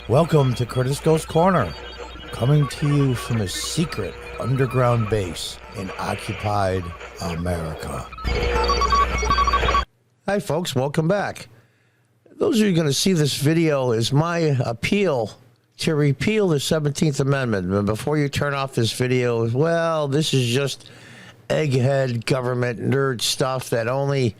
Welcome to Curtis Goes Corner, coming to you from a secret underground base in occupied America. Hi folks, welcome back. Those of you going to see this video is my appeal to repeal the 17th Amendment. And before you turn off this video, well, this is just egghead government nerd stuff that only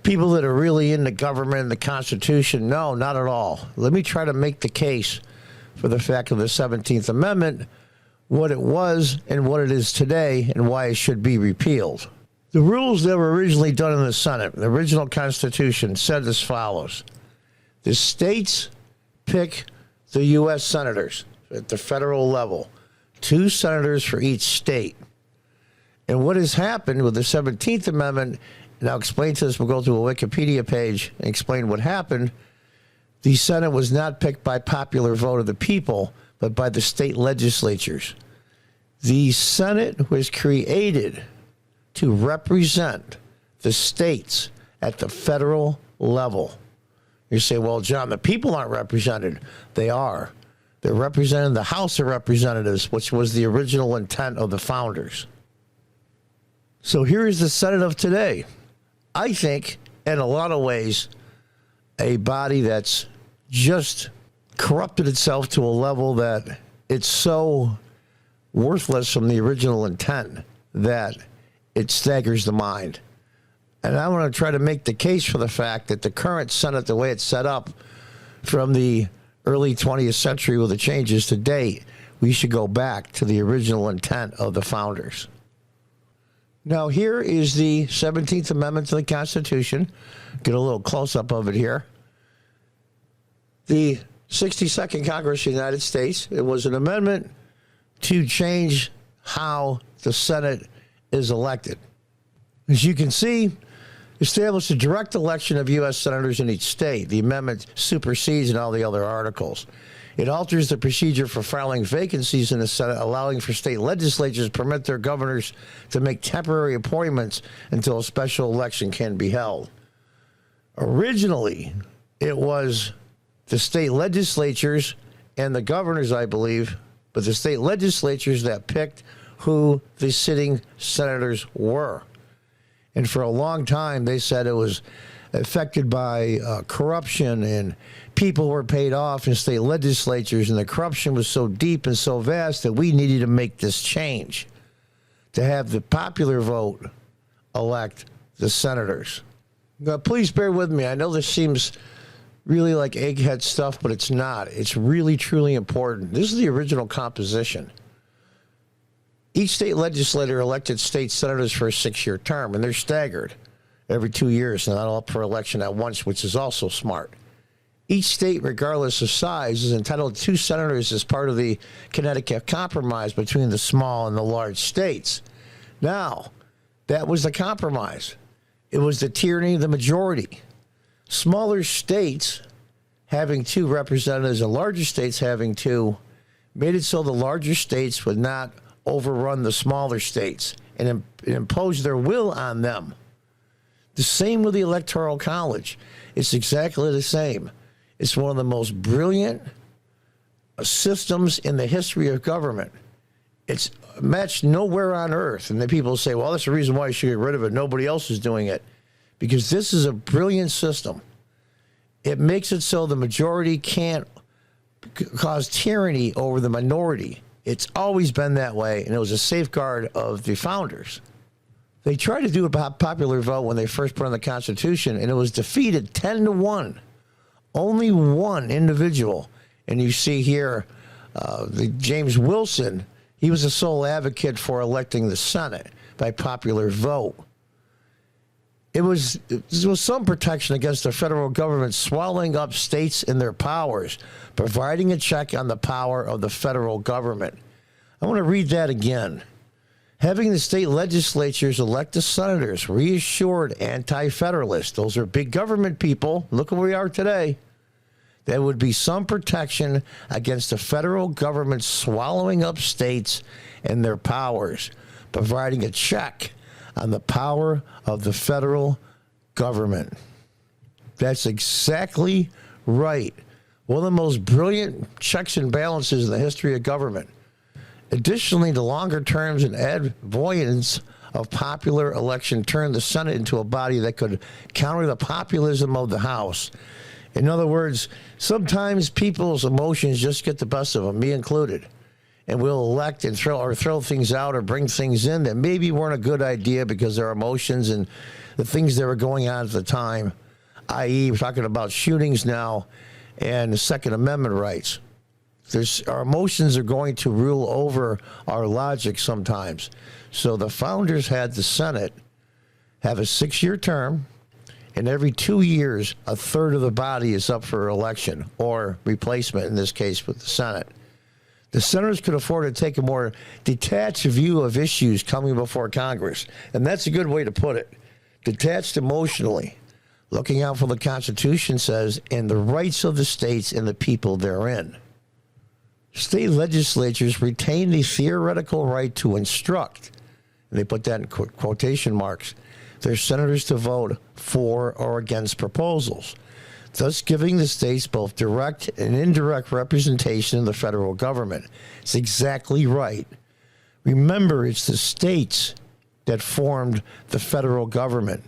people that are really into government and the Constitution. No, not at all. Let me try to make the case for the fact of the 17th Amendment, what it was and what it is today, and why it should be repealed. The rules that were originally done in the Senate, the original Constitution, said as follows. The states pick the U.S. senators at the federal level, 2 senators for each state. And what has happened with the 17th Amendment, and I'll explain to this, we'll go to a Wikipedia page and explain what happened. The Senate was not picked by popular vote of the people, but by the state legislatures. The Senate was created to represent the states at the federal level. You say, well, John, the people aren't represented. They are. They're represented in the House of Representatives, which was the original intent of the founders. So here is the Senate of today. I think, in a lot of ways, a body that's just corrupted itself to a level that it's so worthless from the original intent that it staggers the mind. And I want to try to make the case for the fact that the current Senate, the way it's set up from the early 20th century with the changes to date, we should go back to the original intent of the founders. Now, here is the 17th Amendment to the Constitution. Get a little close-up of it here. The 62nd Congress of the United States, it was an amendment to change how the Senate is elected. As you can see, established a direct election of U.S. senators in each state. The amendment supersedes in all the other articles. It alters the procedure for filing vacancies in the Senate, allowing for state legislatures to permit their governors to make temporary appointments until a special election can be held. Originally, it was the state legislatures and the governors, I believe, but the state legislatures that picked who the sitting senators were. And for a long time, they said it was affected by corruption, and people were paid off in state legislatures, and the corruption was so deep and so vast that we needed to make this change to have the popular vote elect the senators. Now, please bear with me. I know this seems really like egghead stuff, but it's not. It's really, truly important. This is the original composition. Each state legislator elected state senators for a 6-year term, and they're staggered every 2 years, and not all up for election at once, which is also smart. Each state, regardless of size, is entitled to 2 senators as part of the Connecticut Compromise between the small and the large states. Now, that was the compromise. It was the tyranny of the majority. Smaller states having 2 representatives and larger states having 2 made it so the larger states would not overrun the smaller states and impose their will on them. The same with the Electoral College. It's exactly the same. It's one of the most brilliant systems in the history of government. It's matched nowhere on earth. And then people say, well, that's the reason why you should get rid of it. Nobody else is doing it. Because this is a brilliant system. It makes it so the majority can't cause tyranny over the minority. It's always been that way, and it was a safeguard of the founders. They tried to do a popular vote when they first put on the Constitution, and it was defeated 10-1. Only one individual, and you see here, James Wilson, he was the sole advocate for electing the Senate by popular vote. There was some protection against the federal government swallowing up states in their powers, providing a check on the power of the federal government. I want to read that again. Having the state legislatures elect the senators reassured anti-federalists. Those are big government people. Look where we are today. There would be some protection against the federal government swallowing up states and their powers, providing a check on the power of the federal government. That's exactly right One of the most brilliant checks and balances in the history of government. Additionally, the longer terms and avoidance of popular election turned the Senate into a body that could counter the populism of the House. In other words, sometimes people's emotions just get the best of them, me included. And we'll elect and throw things out or bring things in that maybe weren't a good idea because their emotions and the things that were going on at the time, i.e. we're talking about shootings now and the Second Amendment rights. Our emotions are going to rule over our logic sometimes. So the founders had the Senate have a 6-year term, and every 2 years, a third of the body is up for election or replacement, in this case with the Senate. The senators could afford to take a more detached view of issues coming before Congress, and that's a good way to put it. Detached emotionally, looking out for the Constitution says, and the rights of the states and the people therein. State legislatures retain the theoretical right to instruct, and they put that in quotation marks, their senators to vote for or against proposals, thus giving the states both direct and indirect representation in the federal government. It's exactly right. Remember, it's the states that formed the federal government.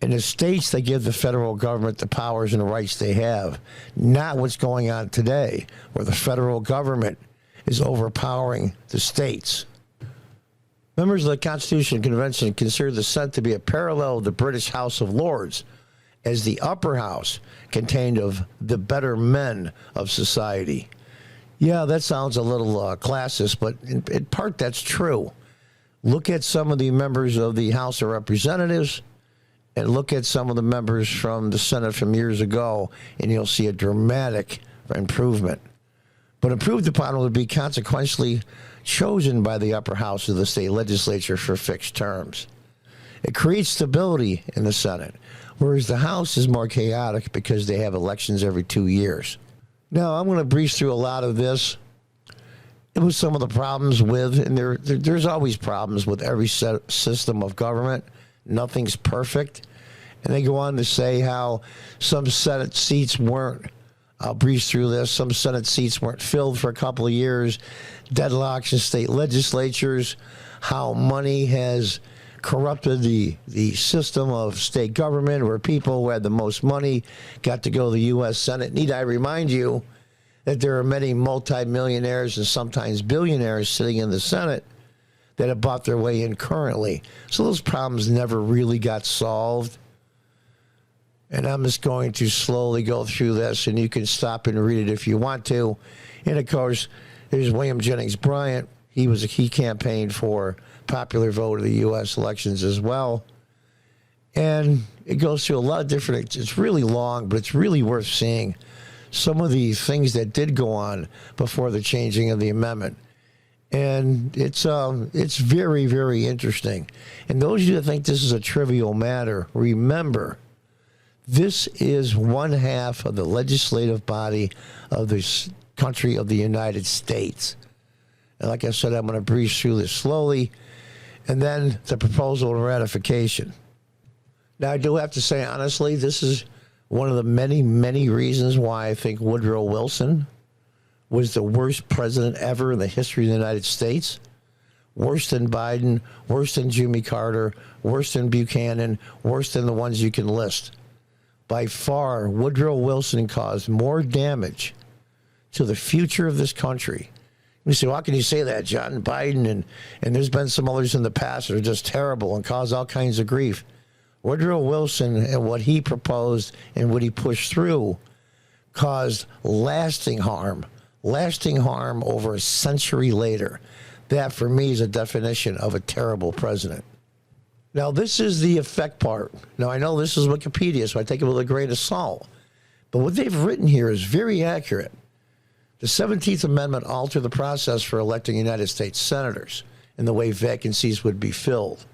In the states, they give the federal government the powers and the rights they have, not what's going on today, where the federal government is overpowering the states. Members of the Constitutional Convention consider the Senate to be a parallel of the British House of Lords, as the upper house contained of the better men of society. Yeah, that sounds a little classist, but in part that's true. Look at some of the members of the House of Representatives and look at some of the members from the Senate from years ago, and you'll see a dramatic improvement. But improved upon will be consequentially chosen by the upper house of the state legislature for fixed terms. It creates stability in the Senate, whereas the House is more chaotic because they have elections every 2 years. Now, I'm going to breeze through a lot of this. It was some of the problems with, and there's always problems with every system of government. Nothing's perfect. And they go on to say how some Senate seats weren't, I'll breeze through this, some Senate seats weren't filled for a couple of years, deadlocks in state legislatures, how money has corrupted the system of state government where people who had the most money got to go to the U.S. Senate. Need I remind you that there are many multimillionaires and sometimes billionaires sitting in the Senate that have bought their way in currently. So those problems never really got solved. And I'm just going to slowly go through this, and you can stop and read it if you want to. And, of course, there's William Jennings Bryan. He campaigned for popular vote of the U.S. elections as well. And it goes through a lot of different, it's really long, but it's really worth seeing some of the things that did go on before the changing of the amendment. And it's very, very interesting. And those of you that think this is a trivial matter, remember, this is one half of the legislative body of this country of the United States. And like I said, I'm going to breeze through this slowly. And then the proposal of ratification. Now, I do have to say, honestly, this is one of the many, many reasons why I think Woodrow Wilson was the worst president ever in the history of the United States. Worse than Biden, worse than Jimmy Carter, worse than Buchanan, worse than the ones you can list. By far, Woodrow Wilson caused more damage to the future of this country. You say, well, how can you say that, John? Biden and there's been some others in the past that are just terrible and cause all kinds of grief. Woodrow Wilson and what he proposed and what he pushed through caused lasting harm over a century later. That, for me, is a definition of a terrible president. Now, this is the effect part. Now, I know this is Wikipedia, so I take it with a grain of salt. But what they've written here is very accurate. The 17th Amendment altered the process for electing United States senators and the way vacancies would be filled.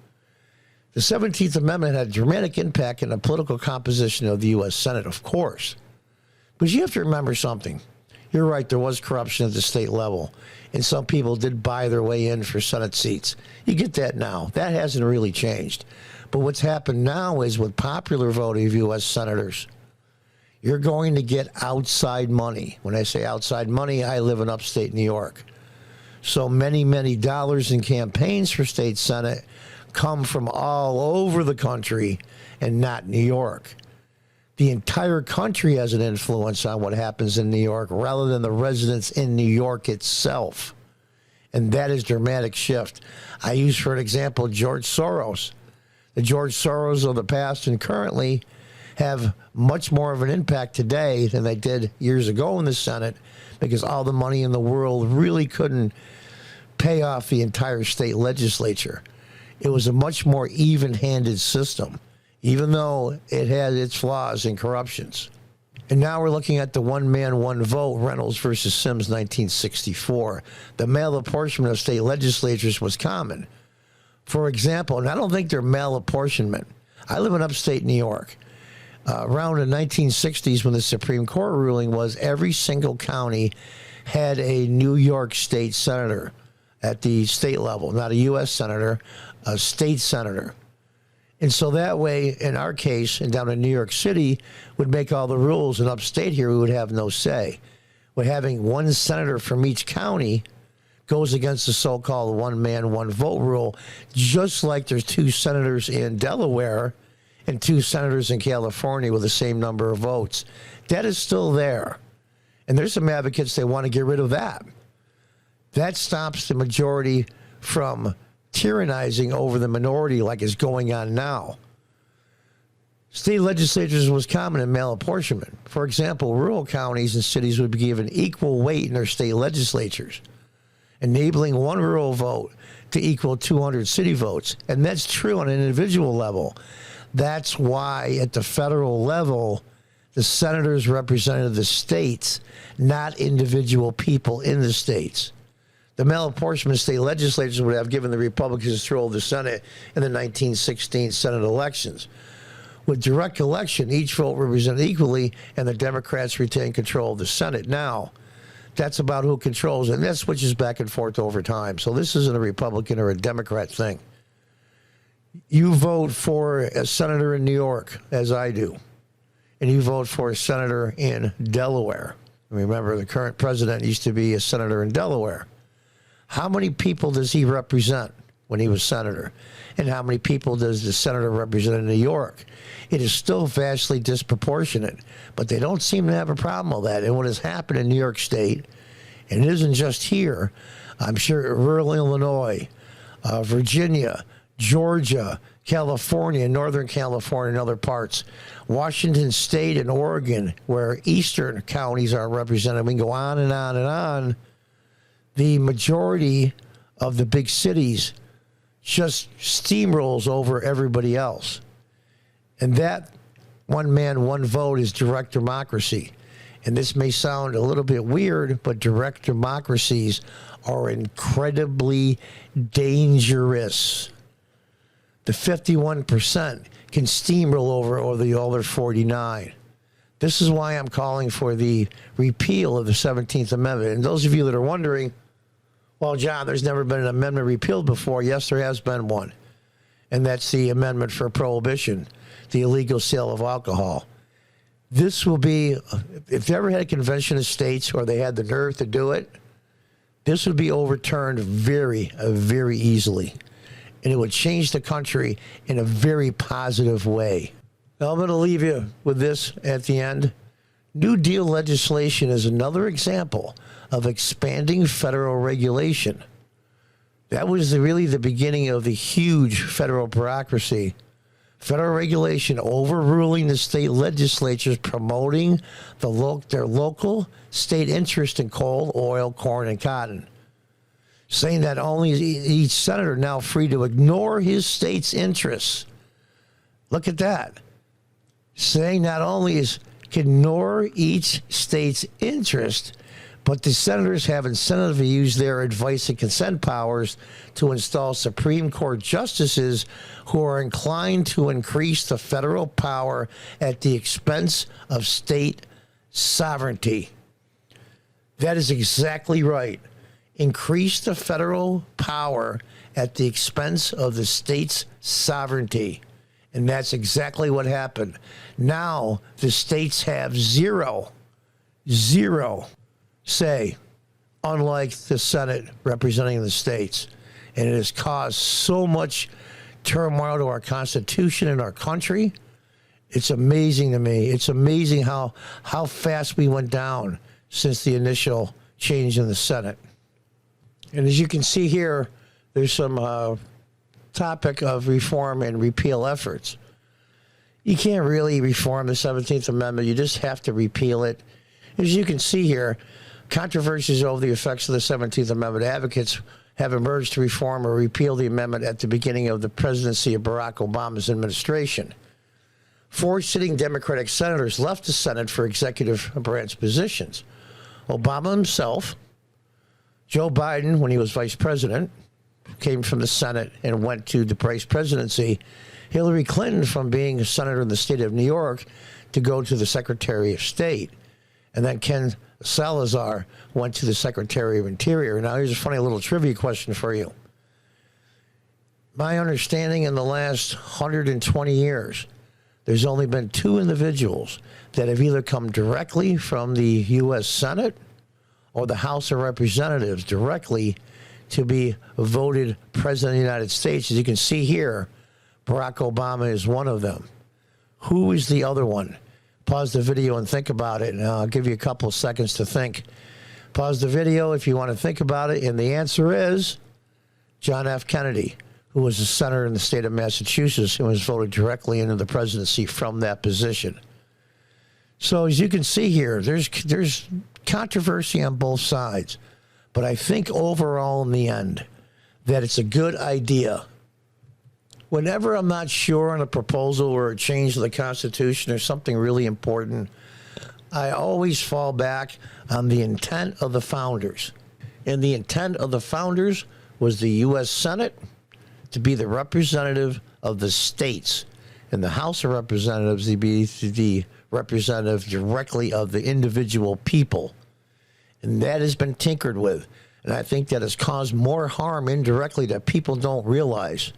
The 17th Amendment had a dramatic impact on the political composition of the U.S. Senate, of course. But you have to remember something. You're right, there was corruption at the state level, and some people did buy their way in for Senate seats. You get that now. That hasn't really changed. But what's happened now is with popular voting of U.S. senators, You're going to get outside money. When I say outside money, I live in upstate New York. So many, many dollars in campaigns for state senate come from all over the country and not New York. The entire country has an influence on what happens in New York rather than the residents in New York itself. And that is a dramatic shift. I use, for an example, George Soros. The George Soros of the past and currently have much more of an impact today than they did years ago in the Senate, because all the money in the world really couldn't pay off the entire state legislature. It was a much more even-handed system, even though it had its flaws and corruptions. And now we're looking at the one man, one vote, Reynolds versus Sims, 1964. The male apportionment of state legislatures was common. For example, and I don't think they're male apportionment. I live in upstate New York. Around the 1960s, when the Supreme Court ruling was, every single county had a New York state senator at the state level, not a U.S. senator, a state senator. And so that way, in our case, and down in New York City, would make all the rules, and upstate here, we would have no say. But having one senator from each county goes against the so-called one man, one vote rule, just like there's two senators in Delaware and two senators in California with the same number of votes. That is still there. And there's some advocates that want to get rid of that. That stops the majority from tyrannizing over the minority like is going on now. State legislatures was common in male apportionment. For example, rural counties and cities would be given equal weight in their state legislatures, enabling one rural vote to equal 200 city votes. And that's true on an individual level. That's why at the federal level, the senators represented the states, not individual people in the states. The male apportionment state legislatures would have given the Republicans control of the Senate in the 1916 Senate elections. With direct election, each vote represented equally, and the Democrats retain control of the Senate. Now, that's about who controls it, and that switches back and forth over time. So this isn't a Republican or a Democrat thing. You vote for a senator in New York, as I do, and you vote for a senator in Delaware. Remember, the current president used to be a senator in Delaware. How many people does he represent when he was senator? And how many people does the senator represent in New York? It is still vastly disproportionate, but they don't seem to have a problem with that. And what has happened in New York State, and it isn't just here, I'm sure rural Illinois, Virginia, Georgia, California, Northern California, and other parts, Washington State and Oregon, where eastern counties are represented. We can go on and on and on. The majority of the big cities just steamrolls over everybody else. And that one man, one vote is direct democracy. And this may sound a little bit weird, but direct democracies are incredibly dangerous. The 51% can steamroll over the other 49. This is why I'm calling for the repeal of the 17th Amendment. And those of you that are wondering, well, John, there's never been an amendment repealed before. Yes, there has been one. And that's the amendment for prohibition, the illegal sale of alcohol. This will be, if they ever had a convention of states or they had the nerve to do it, this would be overturned very, very easily. And it would change the country in a very positive way. Now, I'm going to leave you with this at the end. New Deal legislation is another example of expanding federal regulation. That was really the beginning of the huge federal bureaucracy. Federal regulation overruling the state legislatures, promoting their local state interest in coal, oil, corn, and cotton. Saying that only each senator now free to ignore his state's interests. Look at that. Saying not only is can ignore each state's interest, but the senators have incentive to use their advice and consent powers to install Supreme Court justices who are inclined to increase the federal power at the expense of state sovereignty. That is exactly right. Increase the federal power at the expense of the state's sovereignty. And that's exactly what happened. Now the states have zero say, unlike the Senate representing the states. And it has caused so much turmoil to our Constitution and our country. It's amazing to me. It's amazing how fast we went down since the initial change in the Senate. And as you can see here, there's some topic of reform and repeal efforts. You can't really reform the 17th Amendment. You just have to repeal it. As you can see here, controversies over the effects of the 17th Amendment. Advocates have emerged to reform or repeal the amendment at the beginning of the presidency of Barack Obama's administration. 4 sitting Democratic senators left the Senate for executive branch positions. Obama himself, Joe Biden, when he was vice president, came from the Senate and went to the vice presidency. Hillary Clinton from being a senator in the state of New York to go to the Secretary of State. And then Ken Salazar went to the Secretary of Interior. Now, here's a funny little trivia question for you. My understanding, in the last 120 years, there's only been 2 individuals that have either come directly from the U.S. Senate or the House of Representatives directly to be voted President of the United States. As you can see here, Barack Obama is one of them. Who is the other one? Pause the video and think about it, and I'll give you a couple of seconds to think. Pause the video if you want to think about it, and the answer is John F. Kennedy, who was a senator in the state of Massachusetts and was voted directly into the presidency from that position. So as you can see here, there's controversy on both sides, but I think overall in the end that it's a good idea. Whenever I'm not sure on a proposal or a change to the Constitution or something really important, I always fall back on the intent of the founders. And the intent of the founders was the U.S. Senate to be the representative of the states, and the House of Representatives to be the representative directly of the individual people. And that has been tinkered with. And I think that has caused more harm indirectly that people don't realize.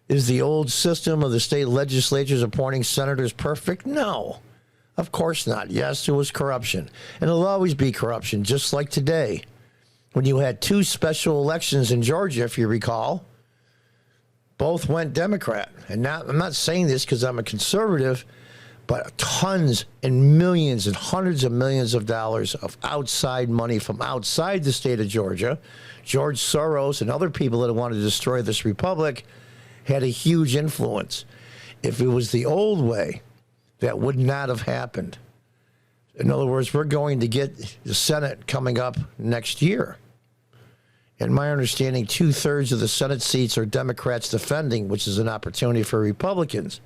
Is the old system of the state legislatures appointing senators perfect? No, of course not. Yes, there was corruption. And there'll always be corruption, just like today. When you had 2 special elections in Georgia, if you recall, both went Democrat. And now, I'm not saying this because I'm a conservative, but tons and millions and hundreds of millions of dollars of outside money from outside the state of Georgia, George Soros and other people that wanted to destroy this republic, had a huge influence. If it was the old way, that would not have happened. In other words, we're going to get the Senate coming up next year. And my understanding, 2/3 of the Senate seats are Democrats defending, which is an opportunity for Republicans.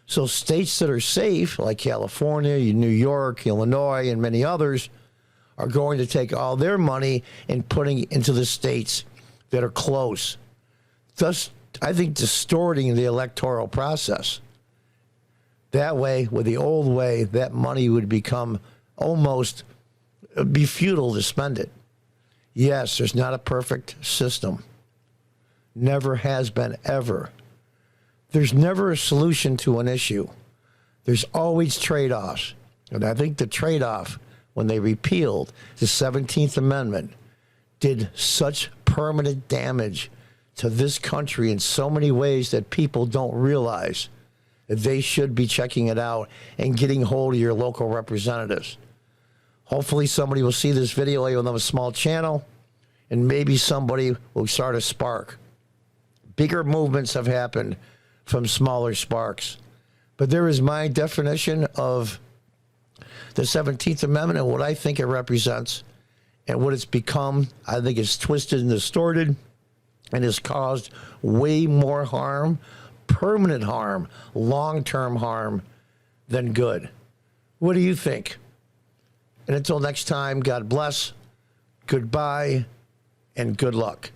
So states that are safe, like California, New York, Illinois, and many others, are going to take all their money and putting it into the states that are close, thus, I think, distorting the electoral process. That way, with the old way, that money would become almost, it'd be futile to spend it. Yes, there's not a perfect system. Never has been, ever. There's never a solution to an issue. There's always trade-offs. And I think the trade-off, when they repealed the 17th Amendment, did such permanent damage to this country in so many ways that people don't realize that they should be checking it out and getting hold of your local representatives. Hopefully somebody will see this video, even though a small channel, and maybe somebody will start a spark. Bigger movements have happened from smaller sparks. But there is my definition of the 17th Amendment and what I think it represents and what it's become. I think it's twisted and distorted and has caused way more harm, permanent harm, long-term harm than good. What do you think? And until next time, God bless, goodbye, and good luck.